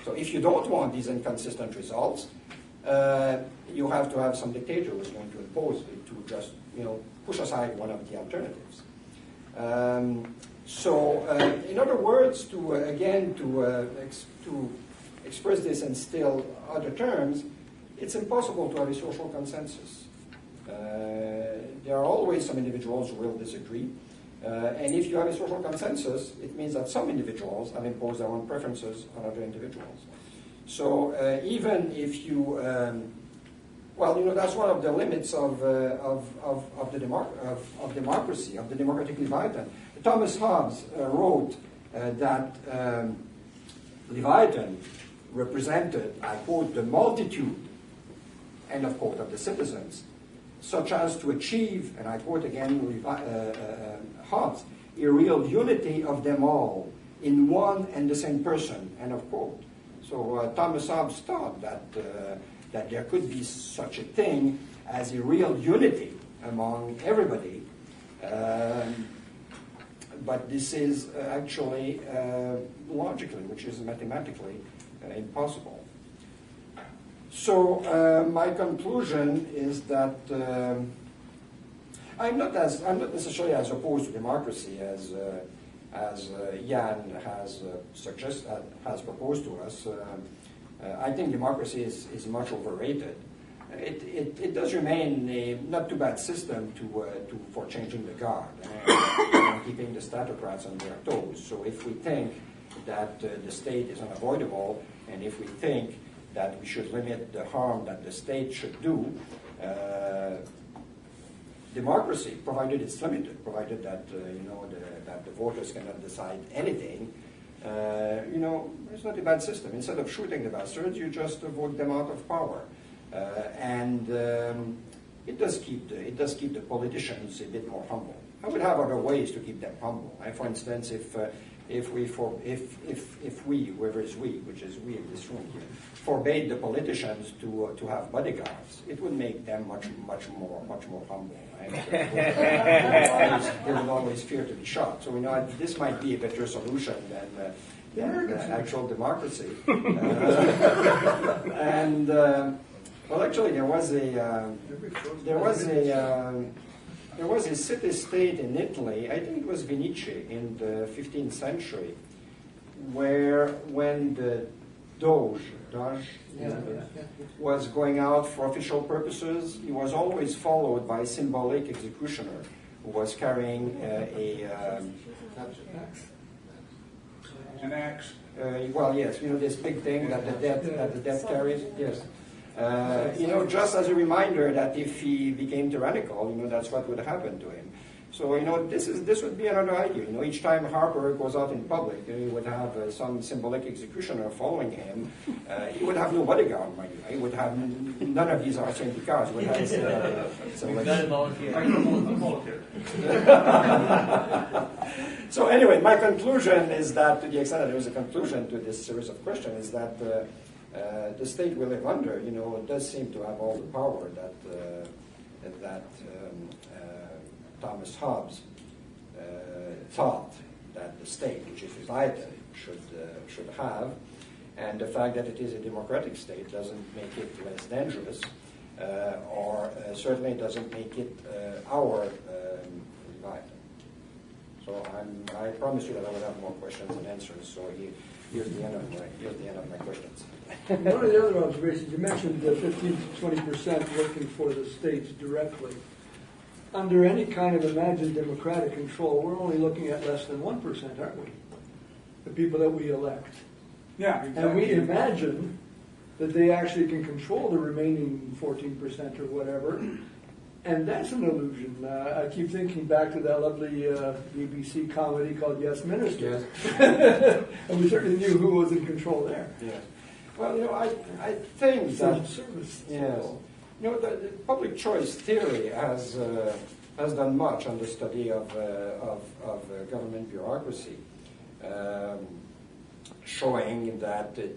So if you don't want these inconsistent results, you have to have some dictator who's going to impose it, to just push aside one of the alternatives. In other words, to express this in still other terms, it's impossible to have a social consensus. There are always some individuals who will disagree. And if you have a social consensus, it means that some individuals have imposed their own preferences on other individuals. So even if you, that's one of the limits of democracy, of the democratic Leviathan. Thomas Hobbes wrote that Leviathan represented, I quote, the multitude, end of quote, of the citizens, such as to achieve, and I quote again Hobbes, a real unity of them all in one and the same person, end of quote. So Thomas Hobbes thought that there could be such a thing as a real unity among everybody, but this is actually logically, which is mathematically impossible. So my conclusion is that I'm not necessarily as opposed to democracy as Jan has proposed to us. I think democracy is much overrated. It does remain a not too bad system for changing the guard and keeping the statocrats on their toes. So if we think that the state is unavoidable, and if we think that we should limit the harm that the state should do, democracy, provided it's limited, provided that that the voters cannot decide anything, it's not a bad system. Instead of shooting the bastards, you just vote them out of power, and it does keep the politicians a bit more humble. I would have other ways to keep them humble. For instance, if we, whoever is we, which is we in this room here, forbade the politicians to have bodyguards, it would make them much more humble. Right? They would always fear to be shot. So this might be a better solution than actual democracy. Actually, there was a city-state in Italy, I think it was Venice in the 15th century, where when the Doge was going out for official purposes, he was always followed by a symbolic executioner who was carrying an axe. Yes, this big thing that the dead carries. Yes. Just as a reminder that if he became tyrannical, that's what would happen to him. So, this would be another idea. Each time Harper goes out in public, he would have some symbolic executioner following him. He would have no bodyguard, mind you. He would have none of these are syndicats. He would have So anyway, my conclusion is that, to the extent that there is a conclusion to this series of questions, is that the state we live under, does seem to have all the power that Thomas Hobbes thought that the state, which is Leviathan, should have, and the fact that it is a democratic state doesn't make it less dangerous, or certainly doesn't make it our Leviathan. So I promise you that I will have more questions and answers. So here's the end of my questions. One of the other observations, you mentioned the 15 to 20% working for the states directly. Under any kind of imagined democratic control, we're only looking at less than 1%, aren't we? The people that we elect. Yeah, exactly. And we imagine that they actually can control the remaining 14% or whatever. And that's an illusion. I keep thinking back to that lovely BBC comedy called Yes, Minister. Yes. And we certainly knew who was in control there. Yeah. Well, I think that service. Yes. The public choice theory has done much on the study of government bureaucracy, showing that the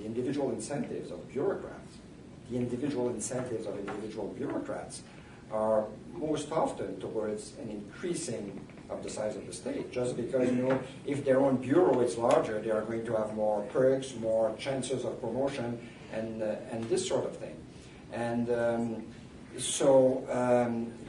individual incentives of bureaucrats are most often towards an increasing of the size of the state. Just because, if their own bureau is larger, they are going to have more perks, more chances of promotion, and this sort of thing. And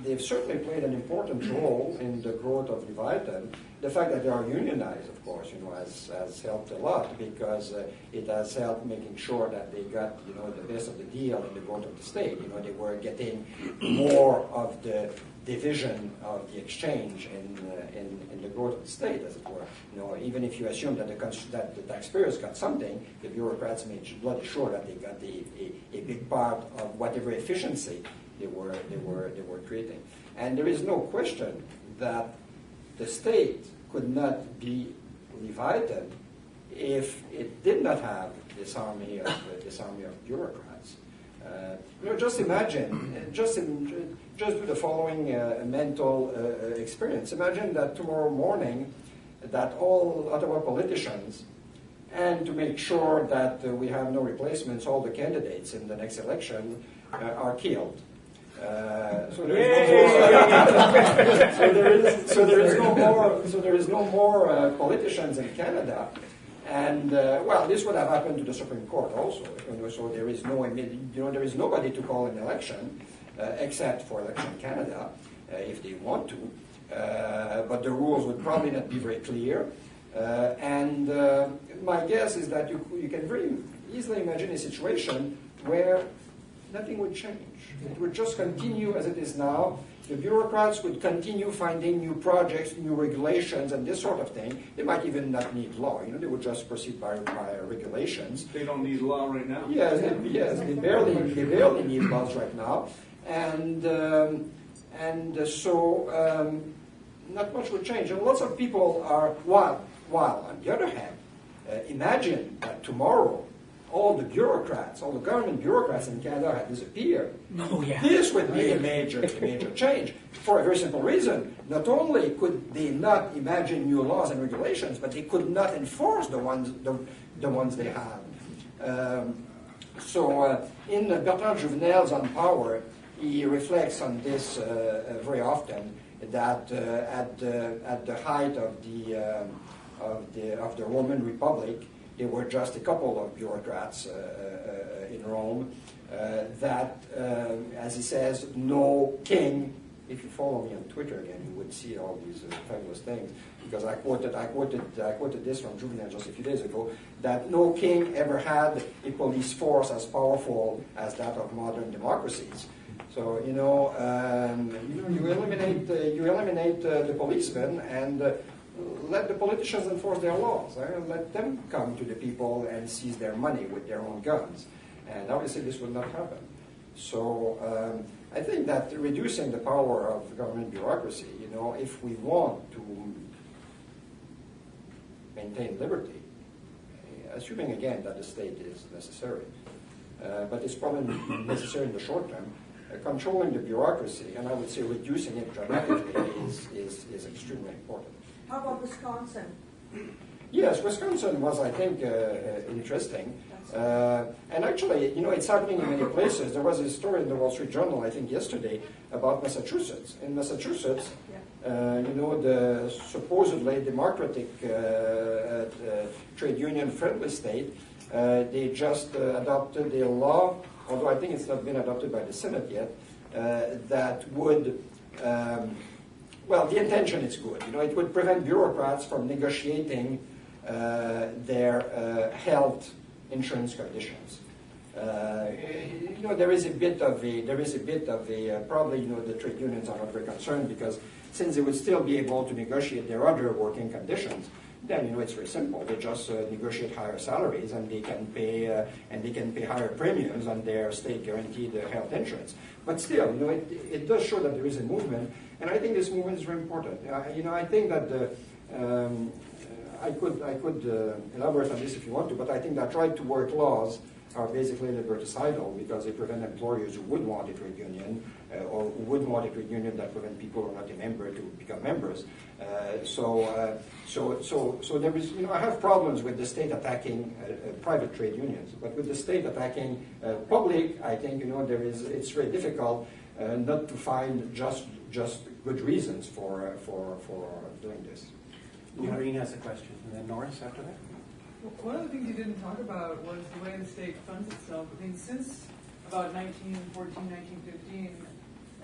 they've certainly played an important role in the growth of Leviathan. The fact that they are unionized, of course, has helped a lot, because it has helped making sure that they got, the best of the deal in the growth of the state. They were getting more of the division of the exchange in the growth of the state, as it were. Even if you assume that the taxpayers got something, the bureaucrats made bloody sure that they got a big part of whatever efficiency they were creating. And there is no question that the state could not be Leviathan if it did not have this army of bureaucrats. Just imagine, just do the following mental experience. Imagine that tomorrow morning, that all Ottawa politicians, and to make sure that we have no replacements, all the candidates in the next election are killed. So there is no more politicians in Canada, and this would have happened to the Supreme Court also. So there is there is nobody to call an election except for Election Canada if they want to, but the rules would probably not be very clear. And my guess is that you can very easily imagine a situation where nothing would change. It would just continue as it is now. The bureaucrats would continue finding new projects, new regulations, and this sort of thing. They might even not need law. They would just proceed by regulations. They don't need law right now. Yes, they barely need laws right now, and so not much would change. And lots of people are while on the other hand, imagine that tomorrow all the bureaucrats, all the government bureaucrats in Canada had disappeared. Oh, yeah. This would be a major change for a very simple reason. Not only could they not imagine new laws and regulations, but they could not enforce the ones they have. In Bertrand Juvenel's On Power, he reflects on this very often, that at the height of the Roman Republic, there were just a couple of bureaucrats in Rome that, as he says, no king. If you follow me on Twitter again, you would see all these fabulous things. Because I quoted this from Juvenal just a few days ago, that no king ever had a police force as powerful as that of modern democracies. So you eliminate the policemen and let the politicians enforce their laws. Let them come to the people and seize their money with their own guns. And obviously this will not happen. So I think that reducing the power of government bureaucracy, if we want to maintain liberty, assuming again that the state is necessary, but it's probably necessary in the short term, controlling the bureaucracy, and I would say reducing it dramatically, is extremely important. How about Wisconsin? Yes, Wisconsin was, I think, interesting. And actually, it's happening in many places. There was a story in the Wall Street Journal, I think, yesterday about Massachusetts. In Massachusetts, the supposedly democratic trade union-friendly state, they just adopted a law, although I think it's not been adopted by the Senate yet, that would... the intention is good. It would prevent bureaucrats from negotiating their health insurance conditions. There is a bit of a probably the trade unions are not very concerned, because since they would still be able to negotiate their other working conditions, then it's very simple. They just negotiate higher salaries, and they can pay higher premiums on their state guaranteed health insurance. But still, it does show that there is a movement, and I think this movement is very important. I think that I could elaborate on this if you want to, but I think that right-to-work laws are basically liberticidal, because they prevent employers who would want a trade union or who would want a trade union that prevent people who are not a member to become members. So there is, I have problems with the state attacking private trade unions, but with the state attacking public, I think it's very difficult not to find just just good reasons for doing this. Maureen has a question, and then Norris after that. One of the things you didn't talk about was the way the state funds itself. I mean, since about 1914, 1915,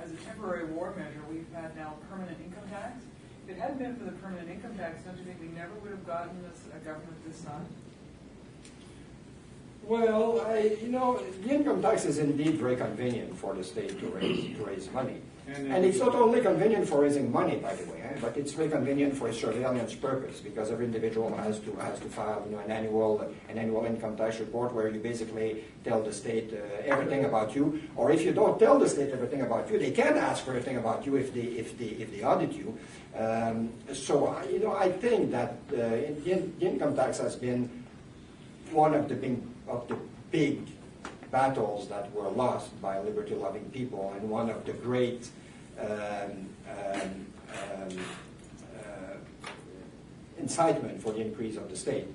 as a temporary war measure, we've had now permanent income tax. If it hadn't been for the permanent income tax, don't you think we never would have gotten a government this size? Well, the income tax is indeed very convenient for the state to raise money. And it's not only convenient for raising money, by the way, but it's very convenient for a surveillance purpose, because every individual has to file an annual income tax report where you basically tell the state everything about you. Or if you don't tell the state everything about you, they can't ask for everything about you if they audit you. I think that the income tax has been one of the big battles that were lost by liberty-loving people, and one of the great incitement for the increase of the state.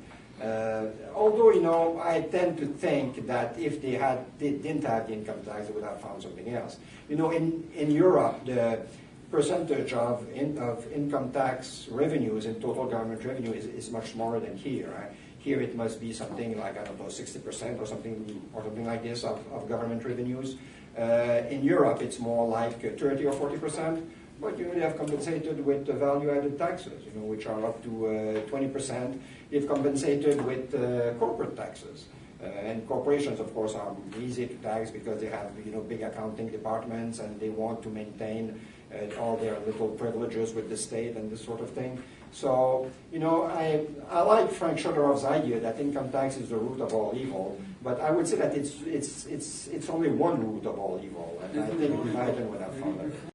Although, I tend to think that if they didn't have the income tax, they would have found something else. In Europe, the percentage of income tax revenues in total government revenue is much smaller than here. Right? Here it must be something like, 60% or something like this of government revenues. In Europe, it's more like 30 or 40%, but they have compensated with the value-added taxes, which are up to 20%. They've compensated with corporate taxes. And corporations, of course, are easy to tax because they have big accounting departments, and they want to maintain all their little privileges with the state and this sort of thing. So, I like Frank Shudorov's idea that income tax is the root of all evil, but I would say that it's only one root of all evil, and I think Leviathan would have found that.